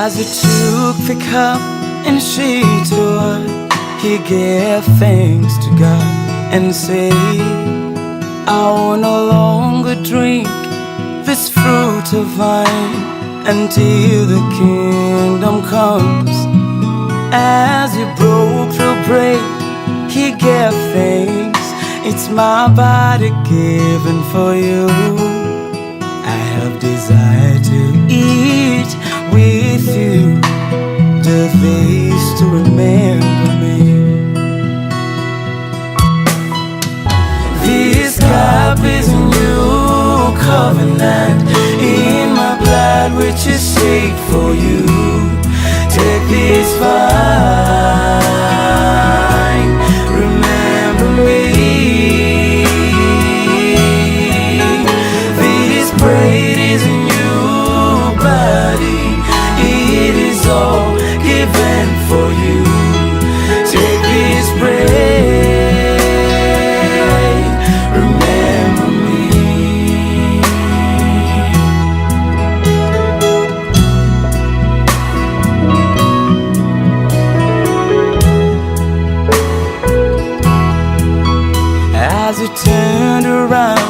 As he took the cup and she took, he gave thanks to God and said, I will no longer drink this fruit of vine until the kingdom comes. As he broke the bread, he gave thanks. It's my body given for you. I have desire to eat with you, do this to remember me. This cup is a new covenant in my blood, which is shed for you. Take this wine, remember me. This bread is a new body, it is all given for you. Take this bread, remember me. As he turned around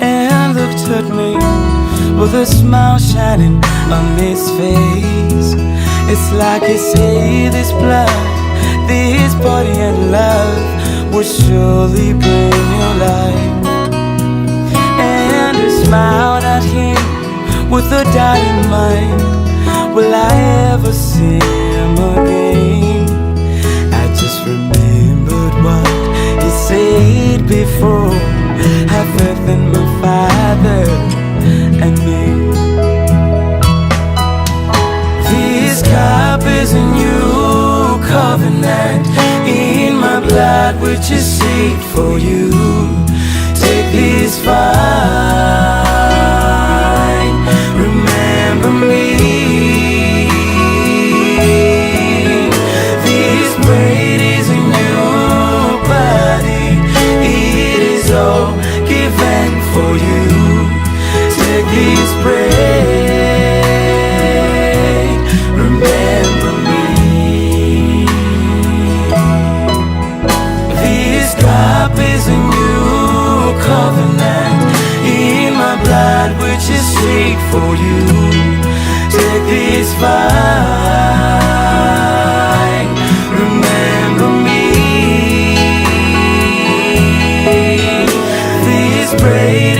and looked at me with a smile shining on his face, it's like he said, this blood, this body and love will surely bring you life. And I smiled at him with a doubt in mind, will I ever see him again? I just remembered what he said before, have faith in my Father and me. This cup is a new covenant in my blood, which is shed for you. Take this wine, remember me. This bread is a new body, it is all given for you. Take this bread, remember me. This cup is a new covenant in my blood, which is shed for you. Take this wine, remember me. This bread